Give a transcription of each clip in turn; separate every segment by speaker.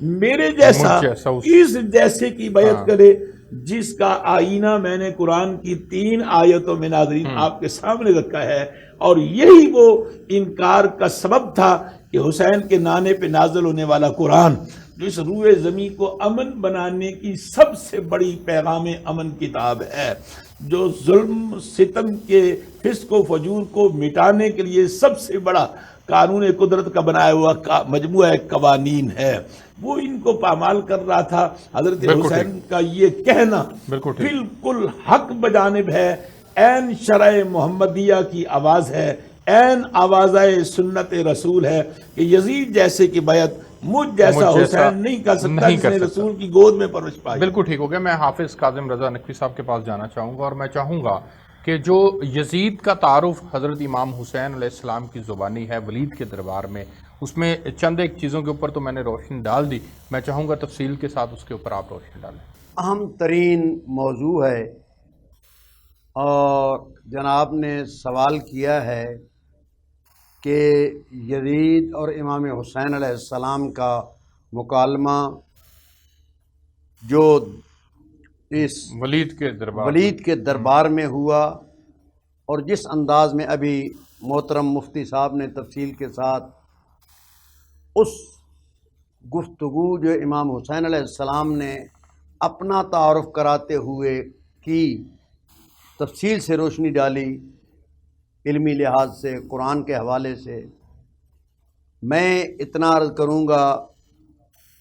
Speaker 1: میرے جیسا
Speaker 2: مجھ جیسا
Speaker 1: اس جیسے کی بیعت کرے جس کا آئینہ میں نے قرآن کی 3 آیتوں میں ناظرین آپ کے سامنے رکھا ہے، اور یہی وہ انکار کا سبب تھا کہ حسین کے نانے پہ نازل ہونے والا قرآن جو اس روئے زمین کو امن بنانے کی سب سے بڑی پیغام امن کتاب ہے، جو ظلم ستم کے فسق و فجور کو مٹانے کے لیے سب سے بڑا قانون قدرت کا بنایا ہوا مجموعہ قوانین ہے، وہ ان کو پامال کر رہا تھا۔ حضرت حسین کا یہ کہنا بالکل حق بجانب ہے، عین شرع محمدیہ کی آواز ہے، عین آوازۂ سنت رسول ہے کہ یزید جیسے کی بیعت مجھ جیسا حسین نہیں کر سکتا جس نے رسول کی گود میں پرورش پائی۔
Speaker 2: بالکل ٹھیک ہو گیا۔ میں حافظ کاظم رضا نقوی صاحب کے پاس جانا چاہوں گا، اور میں چاہوں گا کہ جو یزید کا تعارف حضرت امام حسین علیہ السلام کی زبانی ہے ولید کے دربار میں، اس میں چند ایک چیزوں کے اوپر تو میں نے روشنی ڈال دی، میں چاہوں گا تفصیل کے ساتھ اس کے اوپر آپ روشنی ڈالیں۔
Speaker 3: اہم ترین موضوع ہے، اور جناب نے سوال کیا ہے کہ یزید اور امام حسین علیہ السلام کا مکالمہ جو اس
Speaker 2: ولید کے
Speaker 3: دربار میں ہوا، اور جس انداز میں ابھی محترم مفتی صاحب نے تفصیل کے ساتھ اس گفتگو جو امام حسین علیہ السلام نے اپنا تعارف کراتے ہوئے کی تفصیل سے روشنی ڈالی، علمی لحاظ سے، قرآن کے حوالے سے، میں اتنا عرض کروں گا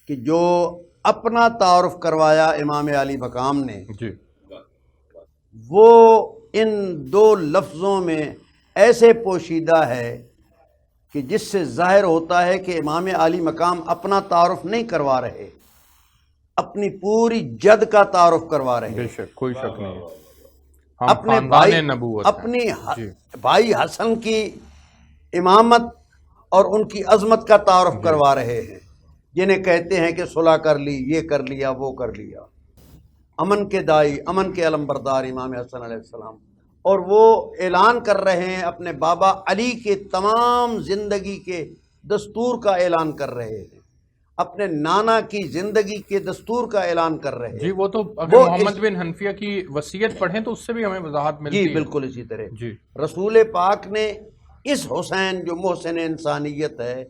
Speaker 3: کہ جو اپنا تعارف کروایا امام علی مقام نے، وہ ان 2 لفظوں میں ایسے پوشیدہ ہے کہ جس سے ظاہر ہوتا ہے کہ امام علی مقام اپنا تعارف نہیں کروا رہے، اپنی پوری جد کا تعارف کروا رہے،
Speaker 2: بے شک کوئی شک نہیں،
Speaker 3: اپنے بھائی حسن کی امامت اور ان کی عظمت کا تعارف کروا رہے ہیں، جنہیں کہتے ہیں کہ صلح کر لی، یہ کر لیا، وہ کر لیا، امن کے دائی، امن کے علم بردار امام حسن علیہ السلام، اور وہ اعلان کر رہے ہیں اپنے بابا علی کے تمام زندگی کے دستور کا اعلان کر رہے ہیں، اپنے نانا کی زندگی کے دستور کا اعلان کر رہے ہیں۔
Speaker 2: جی وہ تو اگر محمد بن حنفیہ کی وصیت پڑھیں تو اس سے بھی ہمیں وضاحت ملتی ہے۔
Speaker 3: جی بالکل اسی طرح رسول پاک نے اس حسین جو محسن انسانیت ہے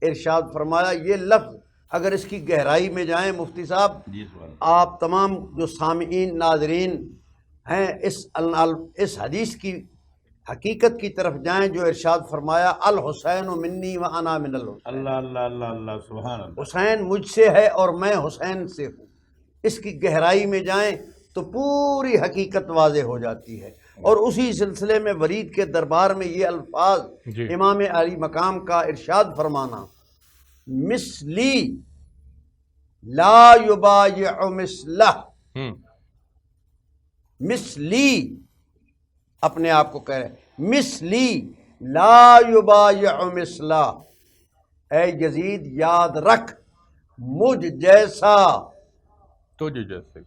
Speaker 3: ارشاد فرمایا، یہ لفظ اگر اس کی گہرائی میں جائیں مفتی صاحب، آپ تمام جو سامعین ناظرین ہیں اس حدیث کی حقیقت کی طرف جائیں جو ارشاد فرمایا، الحسین منی و انا من الحسین،
Speaker 1: اللہ اللہ اللہ اللہ سبحان اللہ،
Speaker 3: حسین مجھ سے ہے اور میں حسین سے ہوں، اس کی گہرائی میں جائیں تو پوری حقیقت واضح ہو جاتی ہے۔ اور اسی سلسلے میں ولید کے دربار میں یہ الفاظ امام علی مقام کا ارشاد فرمانا، مثلی لا یبایع مثلہ، مثلی اپنے آپ کو کہہ رہے، مثلی لا یبایع مثلہ، اے یزید یاد رکھ مجھ جیسا،
Speaker 2: تجھ جیسے،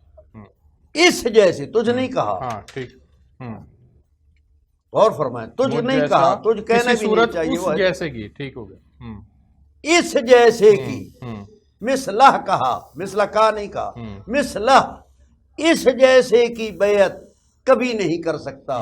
Speaker 3: اس جیسے، تجھ نہیں کہا،
Speaker 2: ہاں ٹھیک،
Speaker 3: غور فرمائیں، تجھ نہیں کہا، تجھ کہنا بھی نہیں چاہیے،
Speaker 2: اس جیسے کی، ٹھیک ہو گیا،
Speaker 3: اس جیسے کی، مثلہ کہا، مثلہ کا نہیں کہا، مثلہ اس جیسے کی بیعت کبھی نہیں کر سکتا،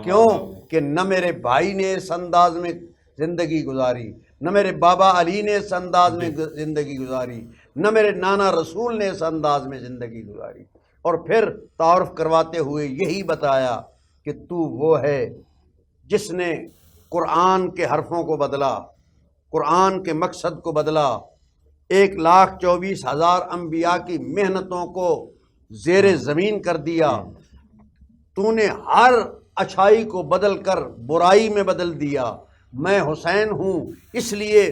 Speaker 3: کیوں کہ نہ میرے بھائی نے اس انداز میں زندگی گزاری، نہ میرے بابا علی نے اس انداز میں زندگی گزاری، نہ میرے نانا رسول نے اس انداز میں زندگی گزاری، اور پھر تعارف کرواتے ہوئے یہی بتایا کہ تو وہ ہے جس نے قرآن کے حرفوں کو بدلا، قرآن کے مقصد کو بدلا، 1,24,000 انبیاء کی محنتوں کو زیر زمین کر دیا، تو نے ہر اچھائی کو بدل کر برائی میں بدل دیا، میں حسین ہوں اس لیے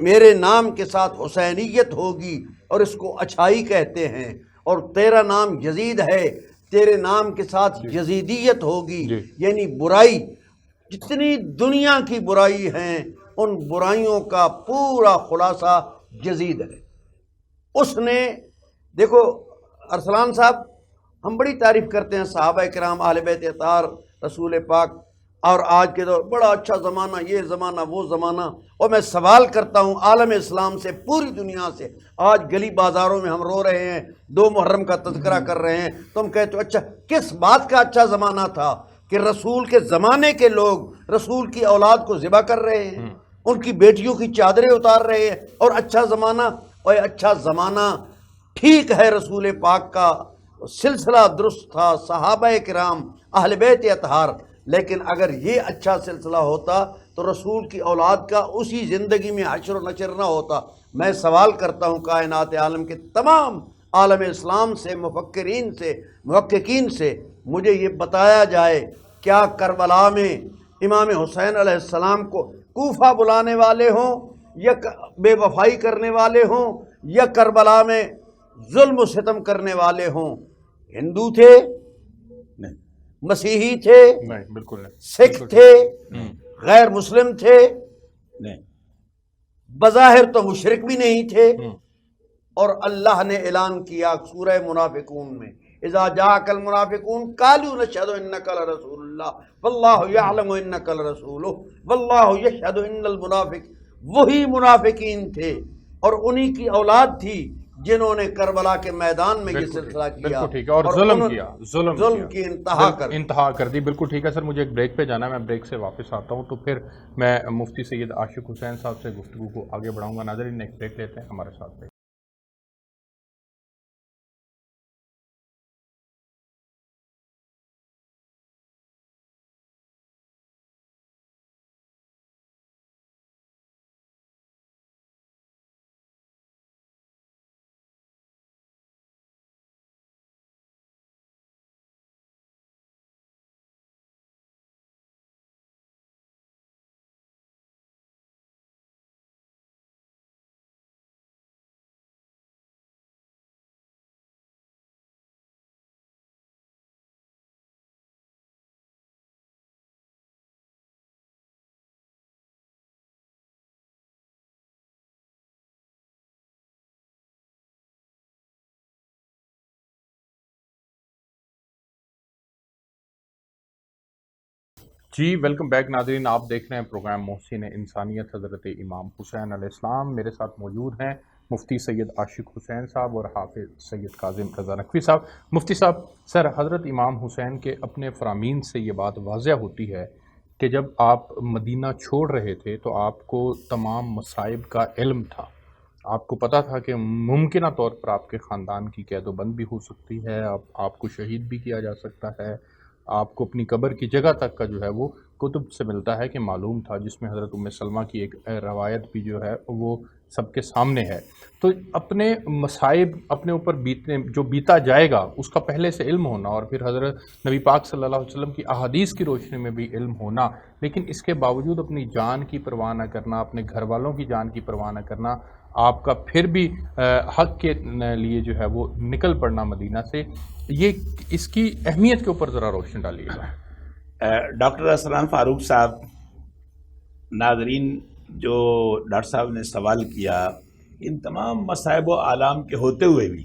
Speaker 3: میرے نام کے ساتھ حسینیت ہوگی اور اس کو اچھائی کہتے ہیں، اور تیرا نام یزید ہے، تیرے نام کے ساتھ یزیدیت ہوگی، یعنی برائی، جتنی دنیا کی برائی ہیں ان برائیوں کا پورا خلاصہ یزید ہے۔ اس نے دیکھو ارسلان صاحب، ہم بڑی تعریف کرتے ہیں صحابہ کرام اہل بیت اطہار رسول پاک، اور آج کے دور بڑا اچھا زمانہ، یہ زمانہ وہ زمانہ، اور میں سوال کرتا ہوں عالم اسلام سے، پوری دنیا سے، آج گلی بازاروں میں ہم رو رہے ہیں، 2 محرم کا تذکرہ کر رہے ہیں، تم کہتے ہو اچھا کس بات کا اچھا زمانہ تھا کہ رسول کے زمانے کے لوگ رسول کی اولاد کو ذبح کر رہے ہیں، ان کی بیٹیوں کی چادریں اتار رہے ہیں، اور اچھا زمانہ، اور اچھا زمانہ ٹھیک ہے، رسول پاک کا سلسلہ درست تھا، صحابہ کرام اہل بیت اطہار، لیکن اگر یہ اچھا سلسلہ ہوتا تو رسول کی اولاد کا اسی زندگی میں حشر و نشر نہ ہوتا۔ میں سوال کرتا ہوں کائنات عالم کے تمام عالم اسلام سے، مفکرین سے، محققین سے، مجھے یہ بتایا جائے کیا کربلا میں امام حسین علیہ السلام کو کوفہ بلانے والے ہوں یا بے وفائی کرنے والے ہوں یا کربلا میں ظلم و ستم کرنے والے ہوں، ہندو تھے، مسیحی تھے،
Speaker 2: نہیں بالکل نہیں،
Speaker 3: سکھ تھے، غیر مسلم تھے،
Speaker 1: نہیں،
Speaker 3: بظاہر تو مشرک بھی نہیں تھے، اور اللہ نے اعلان کیا سورہ منافقون میں اذا جاءک المنافقون قالوا نشهد انک لرسول اللہ واللہ یعلم انک لرسولہ واللہ یشہد ان المنافق، وہی منافقین تھے اور انہی کی اولاد تھی جنہوں نے کربلا کے میدان میں یہ سلسلہ کیا،
Speaker 2: بالکل ٹھیک ہے، اور ظلم کیا،
Speaker 3: ظلم کی انتہا کر
Speaker 2: دی، بالکل ٹھیک ہے سر۔ مجھے ایک بریک پہ جانا ہے، میں بریک سے واپس آتا ہوں تو پھر میں مفتی سید عاشق حسین صاحب سے گفتگو کو آگے بڑھاؤں گا۔ ناظرین ایک بریک لیتے ہیں، ہمارے ساتھ رہیے۔ جی ویلکم بیک ناظرین، آپ دیکھ رہے ہیں پروگرام محسن انسانیت حضرت امام حسین علیہ السلام۔ میرے ساتھ موجود ہیں مفتی سید عاشق حسین صاحب اور حافظ سید کاظم رضا نقوی صاحب۔ مفتی صاحب، سر حضرت امام حسین کے اپنے فرامین سے یہ بات واضح ہوتی ہے کہ جب آپ مدینہ چھوڑ رہے تھے تو آپ کو تمام مصائب کا علم تھا، آپ کو پتہ تھا کہ ممکنہ طور پر آپ کے خاندان کی قید و بند بھی ہو سکتی ہے، آپ کو شہید بھی کیا جا سکتا ہے، آپ کو اپنی قبر کی جگہ تک کا جو ہے وہ کتب سے ملتا ہے کہ معلوم تھا، جس میں حضرت ام سلمہ کی ایک روایت بھی جو ہے وہ سب کے سامنے ہے۔ تو اپنے مصائب اپنے اوپر جو بیتا جائے گا اس کا پہلے سے علم ہونا، اور پھر حضرت نبی پاک صلی اللہ علیہ وسلم کی احادیث کی روشنی میں بھی علم ہونا، لیکن اس کے باوجود اپنی جان کی پرواہ نہ کرنا، اپنے گھر والوں کی جان کی پرواہ نہ کرنا، آپ کا پھر بھی حق کے لیے جو ہے وہ نکل پڑنا مدینہ سے، یہ اس کی اہمیت کے اوپر ذرا روشنی ڈالیے گا۔
Speaker 1: ڈاکٹر اسلان فاروق صاحب، ناظرین جو ڈاکٹر صاحب نے سوال کیا، ان تمام مصائب و آلام کے ہوتے ہوئے بھی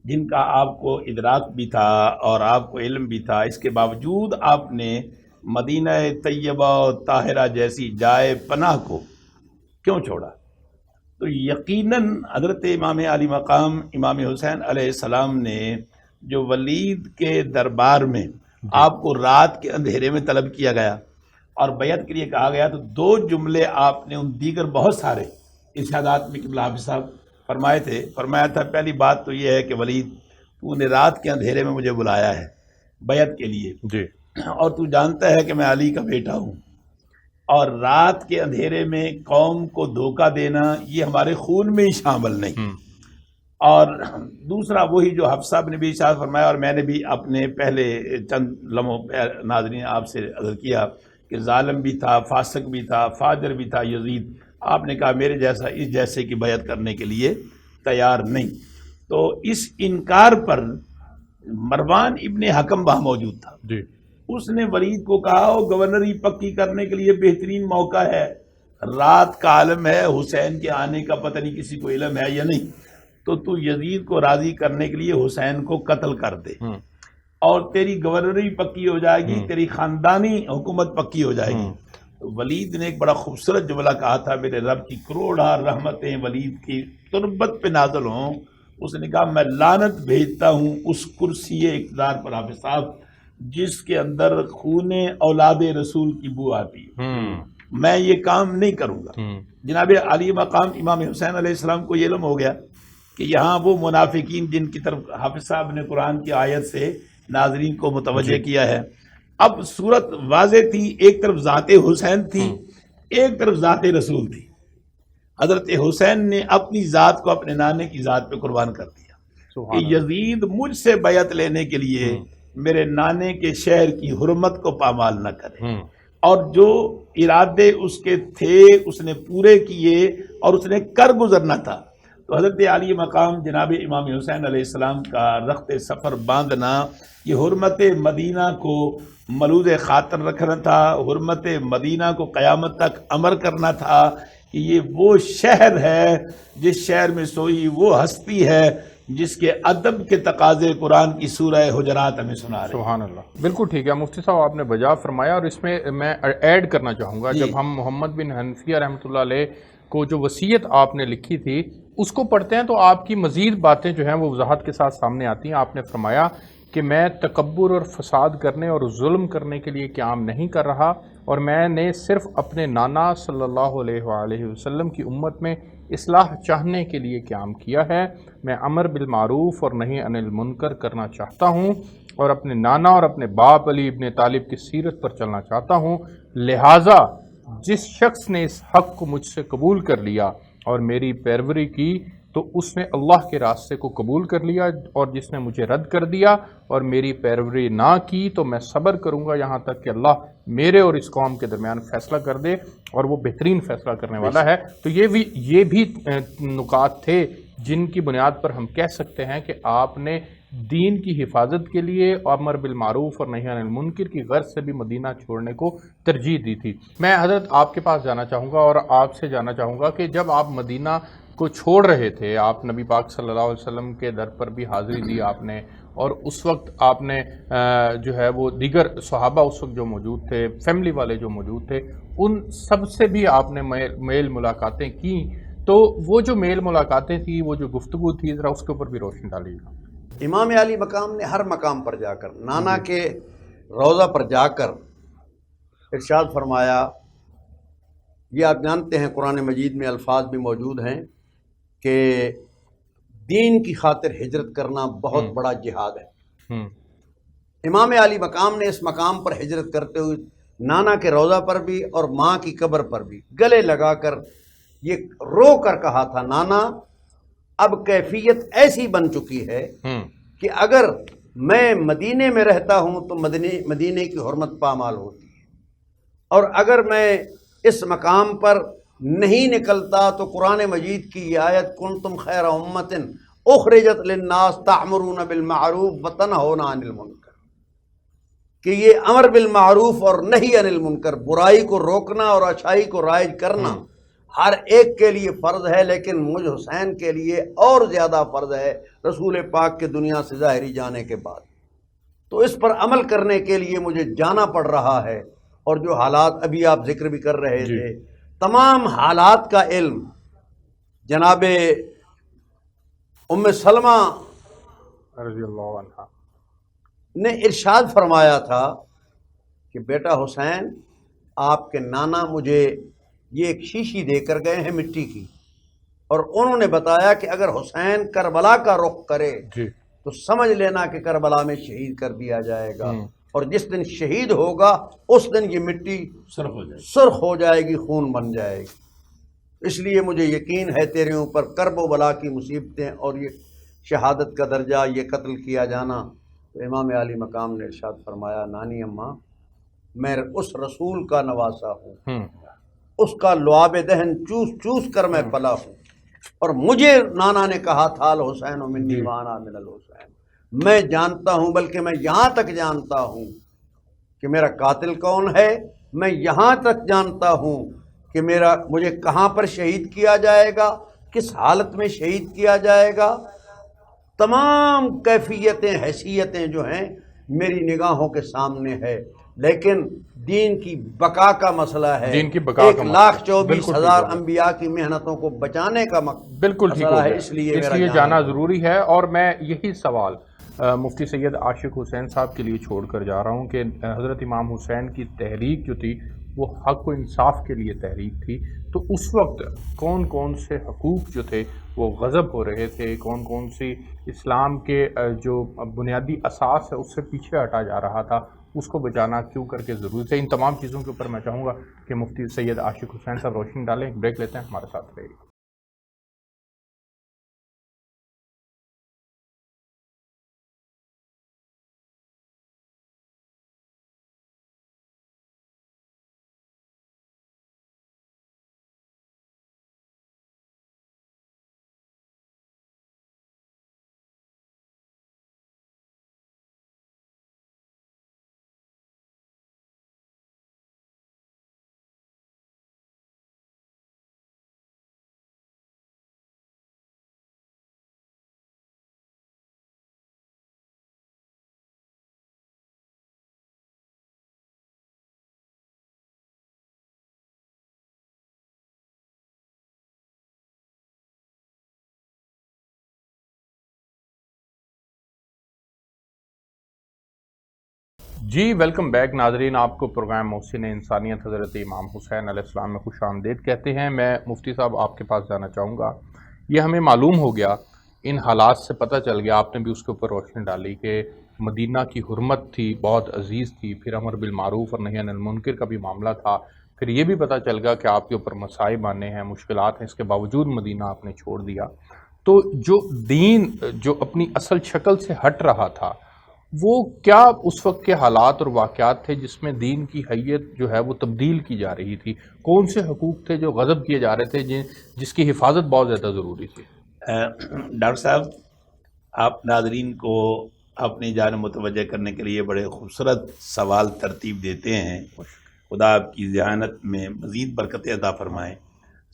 Speaker 1: جن کا آپ کو ادراک بھی تھا اور آپ کو علم بھی تھا، اس کے باوجود آپ نے مدینہ طیبہ و طاہرہ جیسی جائے پناہ کو کیوں چھوڑا؟ تو یقیناً حضرت امام علی مقام امام حسین علیہ السلام نے جو ولید کے دربار میں آپ کو رات کے اندھیرے میں طلب کیا گیا اور بیعت کے لیے کہا گیا، تو 2 جملے آپ نے ان دیگر بہت سارے ارشادات میں قبلہ حافظ صاحب فرمائے تھے۔ فرمایا تھا پہلی بات تو یہ ہے کہ ولید، تو نے رات کے اندھیرے میں مجھے بلایا ہے بیعت کے لیے
Speaker 2: جی،
Speaker 1: اور تو جانتا ہے کہ میں علی کا بیٹا ہوں، اور رات کے اندھیرے میں قوم کو دھوکہ دینا یہ ہمارے خون میں ہی شامل نہیں۔ اور دوسرا وہی جو حفص صاحب نے بھی ارشاد فرمایا، اور میں نے بھی اپنے پہلے چند لمحوں ناظرین آپ سے عرض کیا کہ ظالم بھی تھا، فاسق بھی تھا، فاجر بھی تھا یزید، آپ نے کہا میرے جیسا اس جیسے کی بیعت کرنے کے لیے تیار نہیں۔ تو اس انکار پر مروان ابن حکم وہاں موجود تھا،
Speaker 2: جی،
Speaker 1: اس نے ولید کو کہا وہ گورنری پکی کرنے کے لیے بہترین موقع ہے، رات کا عالم ہے، حسین کے آنے کا پتہ نہیں کسی کو علم ہے یا نہیں، تو یزید کو راضی کرنے کے لیے حسین کو قتل کر دے۔ اور تیری گورنری پکی ہو جائے گی، تیری خاندانی حکومت پکی ہو جائے گی۔ ولید نے ایک بڑا خوبصورت جملہ کہا تھا، میرے رب کی کروڑا رحمتیں ولید کی تربت پہ نازل ہوں۔ اس نے کہا میں لعنت بھیجتا ہوں اس کرسی اقتدار پر حافظ صاحب جس کے اندر خون اولاد رسول کی بو آتی ہے، میں یہ کام نہیں کروں گا۔ جناب علی مقام امام حسین علیہ السلام کو یہ علم ہو گیا کہ یہاں وہ منافقین جن کی طرف حافظ صاحب نے قرآن کی آیت سے ناظرین کو متوجہ کیا ہے، اب صورت واضح تھی، ایک طرف ذات حسین تھی، ایک طرف ذات رسول تھی۔ حضرت حسین نے اپنی ذات کو اپنے نانے کی ذات پہ قربان کر دیا کہ یزید مجھ سے بیعت لینے کے لیے میرے نانے کے شہر کی حرمت کو پامال نہ کرے، اور جو ارادے اس کے تھے اس نے پورے کیے اور اس نے کر گزرنا تھا۔ تو حضرت علی مقام جناب امام حسین علیہ السلام کا رخت سفر باندھنا یہ حرمت مدینہ کو ملوذ خاطر رکھنا تھا، حرمت مدینہ کو قیامت تک امر کرنا تھا کہ یہ وہ شہر ہے جس شہر میں سوئی وہ ہستی ہے جس کے ادب کے تقاضے قرآن کی سورہ حجرات ہمیں سنا رہے ہیں۔
Speaker 2: سبحان اللہ، بالکل ٹھیک ہے مفتی صاحب، آپ نے بجا فرمایا، اور اس میں ایڈ کرنا چاہوں گا جب ہم محمد بن حنفیہ رحمۃ اللہ علیہ کو جو وصیت آپ نے لکھی تھی اس کو پڑھتے ہیں تو آپ کی مزید باتیں جو ہیں وہ وضاحت کے ساتھ سامنے آتی ہیں۔ آپ نے فرمایا کہ میں تکبر اور فساد کرنے اور ظلم کرنے کے لیے قیام نہیں کر رہا، اور میں نے صرف اپنے نانا صلی اللہ علیہ وآلہ وسلم کی امت میں اصلاح چاہنے کے لیے قیام کیا ہے۔ میں امر بالمعروف اور نہی عن المنکر کرنا چاہتا ہوں، اور اپنے نانا اور اپنے باپ علی ابن طالب کی سیرت پر چلنا چاہتا ہوں، لہٰذا جس شخص نے اس حق کو مجھ سے قبول کر لیا اور میری پیروی کی تو اس نے اللہ کے راستے کو قبول کر لیا، اور جس نے مجھے رد کر دیا اور میری پیروی نہ کی تو میں صبر کروں گا یہاں تک کہ اللہ میرے اور اس قوم کے درمیان فیصلہ کر دے، اور وہ بہترین فیصلہ کرنے والا ہے۔ تو یہ بھی نکات تھے جن کی بنیاد پر ہم کہہ سکتے ہیں کہ آپ نے دین کی حفاظت کے لیے امر بالمعروف اور نہی عن المنکر کی غرض سے بھی مدینہ چھوڑنے کو ترجیح دی تھی۔ میں حضرت آپ کے پاس جانا چاہوں گا اور آپ سے جاننا چاہوں گا کہ جب آپ مدینہ کو چھوڑ رہے تھے، آپ نبی پاک صلی اللہ علیہ وسلم کے در پر بھی حاضری دی آپ نے، اور اس وقت آپ نے جو ہے وہ دیگر صحابہ اس وقت جو موجود تھے، فیملی والے جو موجود تھے، ان سب سے بھی آپ نے میل ملاقاتیں کی، تو وہ جو میل ملاقاتیں تھیں، وہ جو گفتگو تھی، ذرا اس کے اوپر بھی روشنی ڈالیے گا۔
Speaker 3: امام علی مقام نے ہر مقام پر جا کر، نانا کے روضہ پر جا کر ارشاد فرمایا، یہ آپ جانتے ہیں قرآن مجید میں الفاظ بھی موجود ہیں کہ دین کی خاطر ہجرت کرنا بہت بڑا جہاد ہے۔ امام علی مقام نے اس مقام پر ہجرت کرتے ہوئے نانا کے روضہ پر بھی اور ماں کی قبر پر بھی گلے لگا کر یہ رو کر کہا تھا، نانا اب کیفیت ایسی بن چکی ہے کہ اگر میں مدینے میں رہتا ہوں تو مدینے کی حرمت پامال ہوتی ہے، اور اگر میں اس مقام پر نہیں نکلتا تو قرآن مجید کی یہ آیت کنتم خیر امت اخرجت للناس تعمرون بالمعروف وتنہون عن المنکر، کہ یہ امر بالمعروف اور نہی عن المنکر، برائی کو روکنا اور اچھائی کو رائج کرنا ہر ایک کے لیے فرض ہے، لیکن مجھ حسین کے لیے اور زیادہ فرض ہے رسول پاک کے دنیا سے ظاہری جانے کے بعد۔ تو اس پر عمل کرنے کے لیے مجھے جانا پڑ رہا ہے، اور جو حالات ابھی آپ ذکر بھی کر رہے تھے، تمام حالات کا علم جناب ام سلمہ
Speaker 2: رضی اللہ عنہ
Speaker 3: نے ارشاد فرمایا تھا کہ بیٹا حسین، آپ کے نانا مجھے یہ ایک شیشی دے کر گئے ہیں مٹی کی، اور انہوں نے بتایا کہ اگر حسین کربلا کا رخ کرے تو سمجھ لینا کہ کربلا میں شہید کر دیا جائے گا، اور جس دن شہید ہوگا اس دن یہ مٹی سرخ ہو جائے گی، خون بن جائے گی۔ اس لیے مجھے یقین ہے تیرے اوپر کرب و بلا کی مصیبتیں اور یہ شہادت کا درجہ، یہ قتل کیا جانا۔ تو امام علی مقام نے ارشاد فرمایا، نانی اماں، میں اس رسول کا نواسا ہوں، اس کا لعاب دہن چوس چوس کر میں پلا ہوں، اور مجھے نانا نے کہا تھا الحسین منی وانا من الحسین، میں جانتا ہوں، بلکہ میں یہاں تک جانتا ہوں کہ میرا قاتل کون ہے، میں یہاں تک جانتا ہوں کہ مجھے کہاں پر شہید کیا جائے گا، کس حالت میں شہید کیا جائے گا۔ تمام کیفیتیں، حیثیتیں جو ہیں میری نگاہوں کے سامنے ہے، لیکن دین کی بقا کا مسئلہ ہے،
Speaker 2: دین کی بقا کا
Speaker 3: 1,24,000 انبیاء کی محنتوں کو بچانے کا
Speaker 2: بالکل ٹھیک
Speaker 3: مسئلہ
Speaker 2: ہو
Speaker 3: ہے،
Speaker 2: گیا،
Speaker 3: اس لیے
Speaker 2: جانا ضروری ہے۔ اور میں یہی سوال مفتی سید عاشق حسین صاحب کے لیے چھوڑ کر جا رہا ہوں کہ حضرت امام حسین کی تحریک جو تھی وہ حق و انصاف کے لیے تحریک تھی، تو اس وقت کون کون سے حقوق جو تھے وہ غضب ہو رہے تھے، کون کون سی اسلام کے جو بنیادی اساس ہے اس سے پیچھے ہٹا جا رہا تھا، اس کو بچانا کیوں کر کے ضروری تھا؟ ان تمام چیزوں کے اوپر میں چاہوں گا کہ مفتی سید عاشق حسین صاحب روشنی ڈالیں۔ بریک لیتے ہیں، ہمارے ساتھ رہیے۔ جی ویلکم بیک ناظرین، آپ کو پروگرام محسن انسانیت حضرت امام حسین علیہ السلام میں خوش آمدید کہتے ہیں۔ میں مفتی صاحب آپ کے پاس جانا چاہوں گا۔ یہ ہمیں معلوم ہو گیا، ان حالات سے پتہ چل گیا، آپ نے بھی اس کے اوپر روشنی ڈالی کہ مدینہ کی حرمت تھی، بہت عزیز تھی، پھر امر بالمعروف اور نہی عن المنکر کا بھی معاملہ تھا، پھر یہ بھی پتہ چل گیا کہ آپ کے اوپر مصائب آنے ہیں، مشکلات ہیں، اس کے باوجود مدینہ آپ نے چھوڑ دیا۔ تو جو دین جو اپنی اصل شکل سے ہٹ رہا تھا، وہ کیا اس وقت کے حالات اور واقعات تھے جس میں دین کی حیت جو ہے وہ تبدیل کی جا رہی تھی؟ کون سے حقوق تھے جو غضب کیے جا رہے تھے، جس کی حفاظت بہت زیادہ ضروری تھی؟
Speaker 1: ڈاکٹر صاحب، آپ ناظرین کو اپنی جانب متوجہ کرنے کے لیے بڑے خوبصورت سوال ترتیب دیتے ہیں۔ خدا آپ کی ذہانت میں مزید برکت عطا فرمائے۔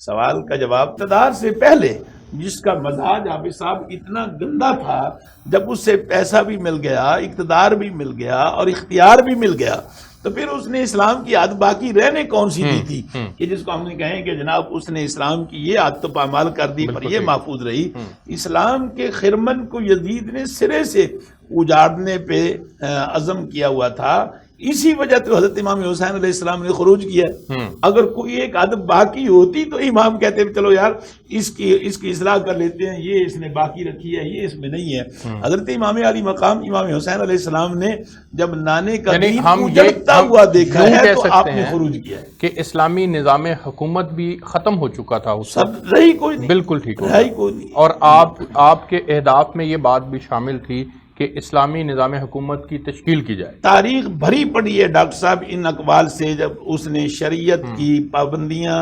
Speaker 1: سوال کا جواب اقتدار سے پہلے جس کا مزاج آپ صاحب اتنا گندا تھا، جب اس سے پیسہ بھی مل گیا، اقتدار بھی مل گیا اور اختیار بھی مل گیا، تو پھر اس نے اسلام کی عادت باقی رہنے کون سی دی تھی کہ جس کو ہم نے کہیں کہ جناب اس نے اسلام کی یہ عادت پامال کر دی پر یہ محفوظ رہی۔ اسلام کے خرمن کو یزید نے سرے سے اجاڑنے پہ عزم کیا ہوا تھا، اسی وجہ تو حضرت امام حسین علیہ السلام نے خروج کیا۔ اگر کوئی ایک عادت باقی ہوتی تو امام کہتے چلو یار اس کی اصلاح کر لیتے ہیں، یہ اس نے باقی رکھی ہے، یہ اس میں نہیں ہے۔ حضرت امام علی مقام امام حسین علیہ السلام نے جب نانے کا دین اجڑتا ہوا دیکھا ہے تو آپ نے خروج کیا ہے
Speaker 2: کہ اسلامی نظام حکومت بھی ختم ہو چکا تھا، اس
Speaker 1: سب رہی کوئی نہیں،
Speaker 2: بالکل ٹھیک ہو
Speaker 1: رہی کوئی نہیں۔
Speaker 2: اور آپ کے اہداف میں یہ بات بھی شامل تھی کہ اسلامی نظام حکومت کی تشکیل کی جائے۔
Speaker 1: تاریخ بھری پڑی ہے ڈاکٹر صاحب ان اقوال سے، جب اس نے شریعت کی پابندیاں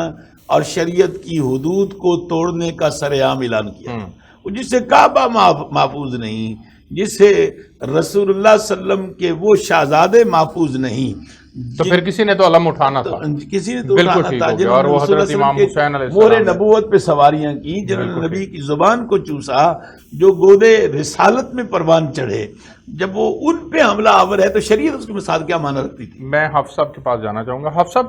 Speaker 1: اور شریعت کی حدود کو توڑنے کا سرعام اعلان کیا، جس سے کعبہ محفوظ نہیں، جس سے رسول اللہ صلی اللہ علیہ وسلم کے وہ شہزادے محفوظ نہیں،
Speaker 2: تو پھر کسی نے تو علم اٹھانا تھا،
Speaker 1: کسی نے تو اٹھانا تھا،
Speaker 2: اور وہ حضرت امام حسین علیہ
Speaker 1: مور
Speaker 2: السلام
Speaker 1: نبوت پہ سواریاں کی، جنہوں نے نبی کی زبان کو چوسا، جو گودے رسالت میں پروان چڑھے، جب وہ ان پہ حملہ آور ہے تو شریعت اس کے ساتھ کیا معنی رکھتی تھی؟
Speaker 2: میں حافظ صاحب کے پاس جانا چاہوں گا۔ حافظ صاحب،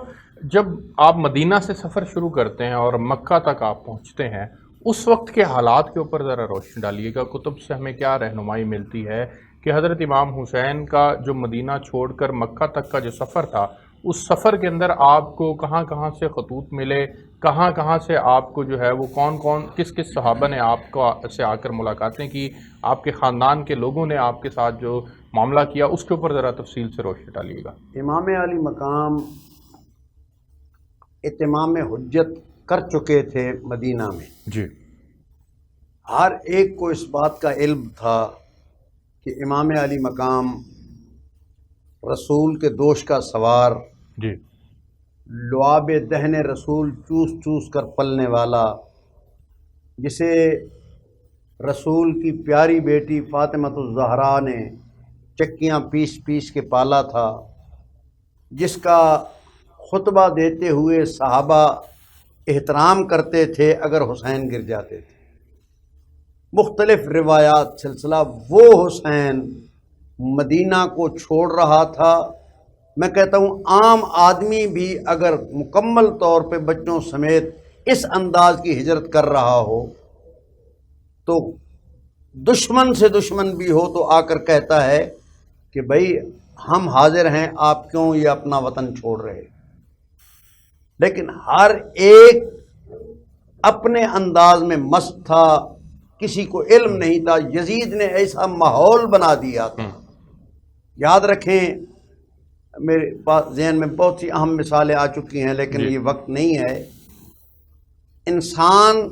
Speaker 2: جب آپ مدینہ سے سفر شروع کرتے ہیں اور مکہ تک آپ پہنچتے ہیں، اس وقت کے حالات کے اوپر ذرا روشنی ڈالیے گا۔ کتب سے ہمیں کیا رہنمائی ملتی ہے کہ حضرت امام حسین کا جو مدینہ چھوڑ کر مکہ تک کا جو سفر تھا، اس سفر کے اندر آپ کو کہاں کہاں سے خطوط ملے، کہاں کہاں سے آپ کو جو ہے وہ کون کس صحابہ نے آپ کو سے آ کر ملاقاتیں کی، آپ کے خاندان کے لوگوں نے آپ کے ساتھ جو معاملہ کیا، اس کے اوپر ذرا تفصیل سے روشنی ڈالیے گا۔
Speaker 3: امام علی مقام اتمام حجت کر چکے تھے مدینہ میں،
Speaker 2: جی،
Speaker 3: ہر ایک کو اس بات کا علم تھا کہ امام علی مقام رسول کے دوش کا سوار،
Speaker 2: جی،
Speaker 3: لعاب دہن رسول چوس چوس کر پلنے والا، جسے رسول کی پیاری بیٹی فاطمۃ الزہرا نے چکیاں پیس پیس کے پالا تھا، جس کا خطبہ دیتے ہوئے صحابہ احترام کرتے تھے اگر حسین گر جاتے تھے۔ مختلف روایات سلسلہ وہ حسین مدینہ کو چھوڑ رہا تھا. میں کہتا ہوں عام آدمی بھی اگر مکمل طور پہ بچوں سمیت اس انداز کی ہجرت کر رہا ہو تو دشمن سے دشمن بھی ہو تو آ کر کہتا ہے کہ بھائی ہم حاضر ہیں، آپ کیوں یہ اپنا وطن چھوڑ رہے. لیکن ہر ایک اپنے انداز میں مست تھا، کسی کو علم نہیں تھا. یزید نے ایسا ماحول بنا دیا تھا. یاد رکھیں، میرے پاس ذہن میں بہت سی اہم مثالیں آ چکی ہیں لیکن یہ وقت نہیں ہے. انسان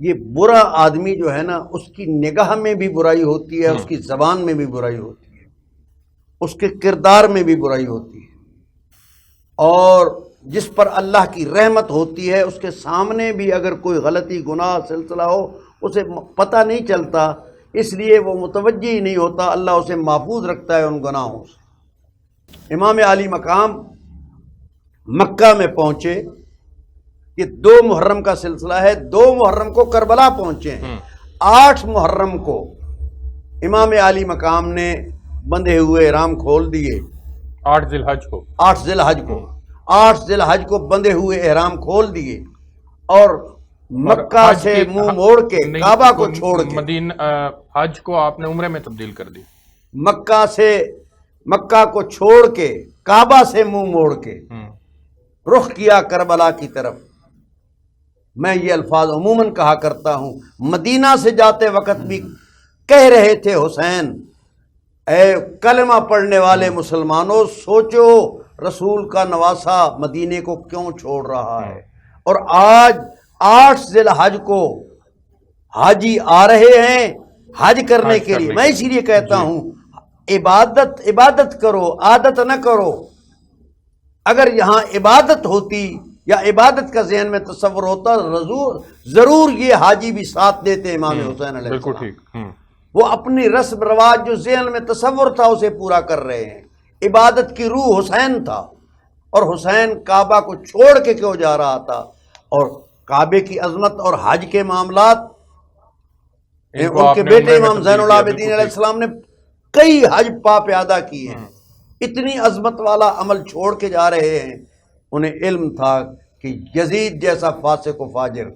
Speaker 3: یہ برا آدمی جو ہے نا، اس کی نگاہ میں بھی برائی ہوتی ہے، اس کی زبان میں بھی برائی ہوتی ہے، اس کے کردار میں بھی برائی ہوتی ہے. اور جس پر اللہ کی رحمت ہوتی ہے اس کے سامنے بھی اگر کوئی غلطی گناہ سلسلہ ہو اسے پتہ نہیں چلتا، اس لیے وہ متوجہ ہی نہیں ہوتا. اللہ اسے محفوظ رکھتا ہے ان گناہوں سے. امام علی مقام مکہ میں پہنچے، یہ 2 محرم کا سلسلہ ہے. 2 محرم کو کربلا پہنچے ہیں. 8 محرم کو امام علی مقام نے بندھے ہوئے احرام کھول دیے.
Speaker 2: 8 ذی الحج کو
Speaker 3: 8 ذی الحج کو بندھے ہوئے احرام کھول دیے اور مکہ سے منہ موڑ کے کعبہ کو چھوڑ کے
Speaker 2: مدینہ حج کو آپ نے عمرے میں تبدیل کر دی. مکہ کو چھوڑ کے کعبہ سے منہ موڑ کے رخ کیا کربلا کی طرف. میں یہ الفاظ عموماً کہا کرتا ہوں. مدینہ سے جاتے وقت بھی کہہ رہے تھے حسین، اے کلمہ پڑھنے والے مسلمانوں، سوچو رسول کا نواسہ مدینے کو کیوں چھوڑ رہا ہے. اور آج 8 ذی الحج کو حاجی آ رہے ہیں حج کرنے کے لیے. میں اسی لیے کہتا ہوں عبادت کرو، عادت نہ کرو. اگر یہاں عبادت ہوتی یا عبادت کا ذہن میں تصور ہوتا ضرور یہ حاجی بھی ساتھ دیتے امام حسین علیہ بالکل
Speaker 3: السلام.
Speaker 2: ٹھیک.
Speaker 3: وہ اپنی رسم رواج جو ذہن میں تصور تھا اسے پورا کر رہے ہیں. عبادت کی روح حسین تھا اور حسین کعبہ کو چھوڑ کے کیوں جا رہا تھا. اور کعبے کی عظمت اور حج کے معاملات ان کے بیٹے امام زین العابدین علیہ السلام نے کئی حج پا پیادہ کی ہیں. اتنی عظمت والا عمل چھوڑ کے جا رہے ہیں. انہیں علم تھا کہ یزید جیسا فاسق و فاجر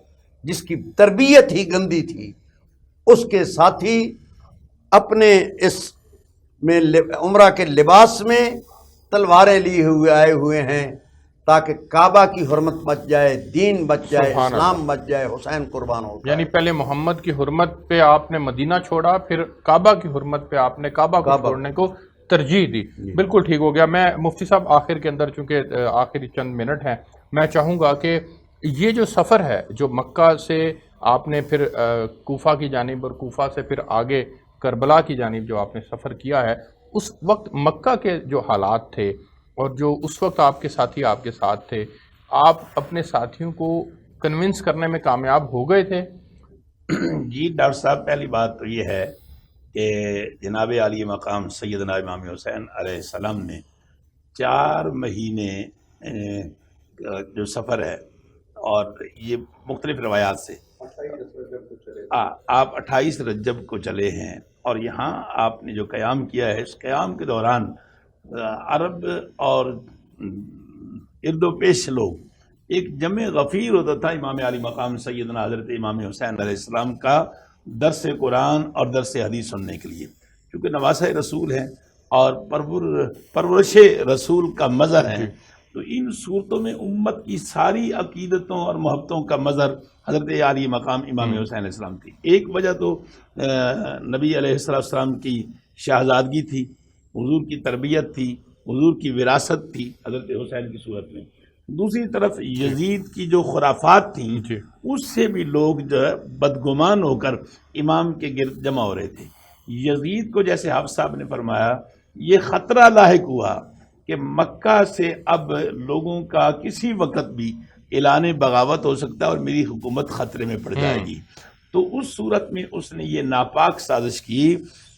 Speaker 3: جس کی تربیت ہی گندی تھی، اس کے ساتھی اپنے اس میں عمرہ کے لباس میں تلواریں لیے ہوئے آئے ہوئے ہیں تاکہ کعبہ کی حرمت بچ جائے، دین بچ جائے، اسلام بچ جائے. حسین قربان ہو گئے.
Speaker 2: یعنی پہلے محمد کی حرمت پہ آپ نے مدینہ چھوڑا، پھر کعبہ کی حرمت پہ آپ نے کعبہ کو چھوڑنے کو ترجیح دی. بالکل ٹھیک ہو گیا. میں مفتی صاحب آخر کے اندر، چونکہ آخری چند منٹ ہیں، میں چاہوں گا کہ یہ جو سفر ہے جو مکہ سے آپ نے پھر کوفہ کی جانب اور کوفہ سے پھر آگے کربلا کی جانب جو آپ نے سفر کیا ہے، اس وقت مکہ کے جو حالات تھے اور جو اس وقت آپ کے ساتھی آپ کے ساتھ تھے، آپ اپنے ساتھیوں کو کنونس کرنے میں کامیاب ہو گئے تھے؟
Speaker 1: جی ڈاکٹر صاحب، پہلی بات تو یہ ہے کہ جناب علی مقام سیدنا امام حسین علیہ السلام نے 4 مہینے جو سفر ہے، اور یہ مختلف روایات سے آپ 28 رجب کو چلے ہیں، اور یہاں آپ نے جو قیام کیا ہے، اس قیام کے دوران عرب اور ارد و پیش لوگ ایک جمع غفیر ہوتا تھا امام علی مقام سیدنا حضرت امام حسین علیہ السلام کا درس قرآن اور درس حدیث سننے کے لیے. کیونکہ نواسہ رسول ہیں اور پرورش رسول کا مظہر ہیں، تو ان صورتوں میں امت کی ساری عقیدتوں اور محبتوں کا مظہر حضرت علی مقام امام حسین علیہ السلام تھی. ایک وجہ تو نبی علیہ السلام کی شہزادگی تھی، حضور کی تربیت تھی، حضور کی وراثت تھی حضرت حسین کی صورت میں. دوسری طرف یزید کی جو خرافات تھیں اس سے بھی لوگ جو ہے بدگمان ہو کر امام کے گرد جمع ہو رہے تھے. یزید کو جیسے حافظ صاحب نے فرمایا، یہ خطرہ لاحق ہوا کہ مکہ سے اب لوگوں کا کسی وقت بھی اعلان بغاوت ہو سکتا ہے اور میری حکومت خطرے میں پڑ جائے گی. تو اس صورت میں اس نے یہ ناپاک سازش کی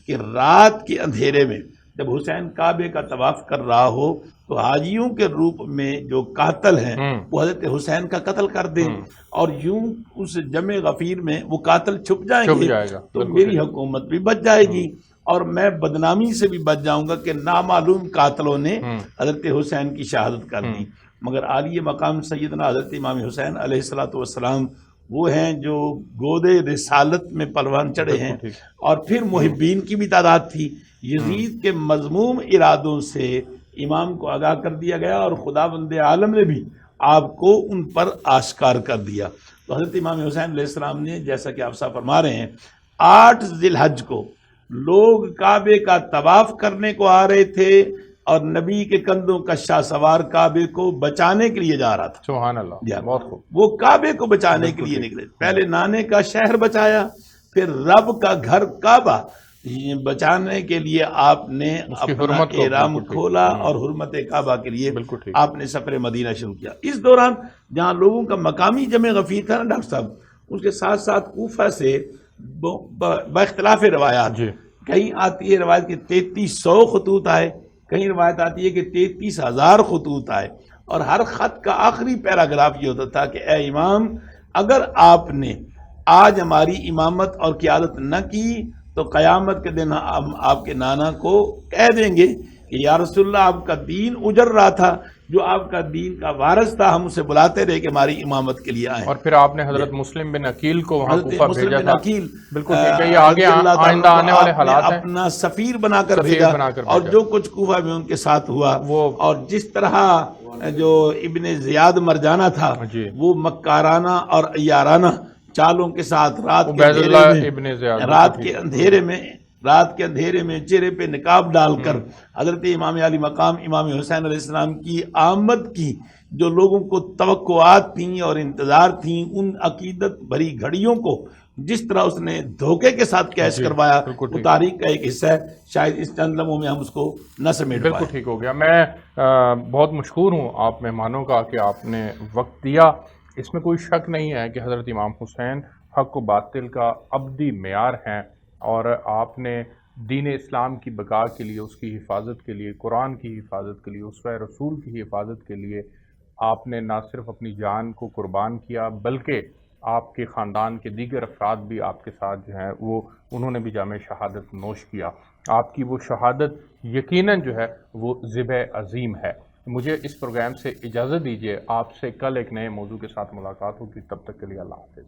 Speaker 1: کہ رات کے اندھیرے میں جب حسین کعبے کا طواف کر رہا ہو تو حاجیوں کے روپ میں جو قاتل ہیں وہ حضرت حسین کا قتل کر دیں، اور یوں اس جمع غفیر میں وہ قاتل چھپ جائیں گے تو میری حکومت بھی بچ جائے گی اور میں بدنامی سے بھی بچ جاؤں گا کہ نامعلوم قاتلوں نے حضرت حسین کی شہادت کر دی۔ مگر عالی مقام سیدنا حضرت امام حسین علیہ الصلوۃ والسلام وہ ہیں جو گودے رسالت میں پلوان چڑھے ہیں، اور پھر محبین کی بھی تعداد تھی۔ یزید کے مذموم ارادوں سے امام کو آگاہ کر دیا گیا، اور خداوند عالم نے بھی آپ کو ان پر آشکار کر دیا۔ تو حضرت امام حسین علیہ السلام نے، جیسا کہ آپ صاحب فرما رہے ہیں، 8 ذی الحج کو لوگ کعبے کا طواف کرنے کو آ رہے تھے، اور نبی کے کندھوں کا شاہ سوار کعبے کو بچانے کے لیے جا رہا تھا۔
Speaker 2: سبحان اللہ، بہت خوب۔
Speaker 1: وہ کعبے کو بچانے کے لیے نکلے، پہلے نانے کا شہر بچایا، پھر رب کا گھر کعبہ بچانے کے لیے آپ نے اپنا احرام کھولا، اور حرمت کعبہ کے لیے آپ نے سفر مدینہ شروع کیا۔ اس دوران جہاں لوگوں کا مقامی جمع غفیر تھا نا ڈاکٹر صاحب، اس کے ساتھ ساتھ کوفہ سے باختلاف روایات، کہیں آتی ہے روایت کہ 3300 خطوط آئے، کہیں روایت آتی ہے کہ 33,000 خطوط آئے، اور ہر خط کا آخری پیراگراف یہ ہوتا تھا کہ اے امام، اگر آپ نے آج ہماری امامت اور قیادت نہ کی تو قیامت کے دن ہم آپ کے نانا کو کہہ دیں گے کہ یا رسول اللہ، آپ کا دین اجڑ رہا تھا، جو آپ کا دین کا وارث تھا ہم اسے بلاتے رہے کہ ہماری امامت کے لیے آئیں۔
Speaker 2: اور پھر آپ نے حضرت مسلم بن عقیل کو وہاں کوفہ بھیجا تھا۔ بالکل ٹھیک ہے، یہ آگے آئندہ آنے والے حالات ہیں۔
Speaker 1: اپنا سفیر بنا کر بھیجا، اور جو کچھ کوفہ میں ان کے ساتھ ہوا، اور جس طرح جو ابن زیاد مرجانہ تھا وہ مکارانہ اور عیارانہ چالوں کے ساتھ رات کے اندھیرے میں چہرے پہ نقاب ڈال کر حضرت امام علی مقام امام حسین علیہ السلام کی آمد کی جو لوگوں کو توقعات تھیں اور انتظار تھیں، ان عقیدت بھری گھڑیوں کو جس طرح اس نے دھوکے کے ساتھ کیش کروایا، وہ تاریخ کا ایک حصہ ہے۔ شاید اس چند لمحوں میں ہم اس کو نہ سمیٹ پائیں۔
Speaker 2: بالکل ٹھیک ہو گیا۔ میں بہت مشکور ہوں آپ مہمانوں کا کہ آپ نے وقت دیا۔ اس میں کوئی شک نہیں ہے کہ حضرت امام حسین حق و باطل کا ابدی معیار ہیں، اور آپ نے دین اسلام کی بقا کے لیے، اس کی حفاظت کے لیے، قرآن کی حفاظت کے لیے، اسوہ رسول کی حفاظت کے لیے آپ نے نہ صرف اپنی جان کو قربان کیا، بلکہ آپ کے خاندان کے دیگر افراد بھی آپ کے ساتھ جو ہیں انہوں نے بھی جامع شہادت نوش کیا۔ آپ کی وہ شہادت یقیناً جو ہے وہ ذبح عظیم ہے۔ مجھے اس پروگرام سے اجازت دیجیے، آپ سے کل ایک نئے موضوع کے ساتھ ملاقات ہوگی، تب تک کے لیے اللہ حافظ۔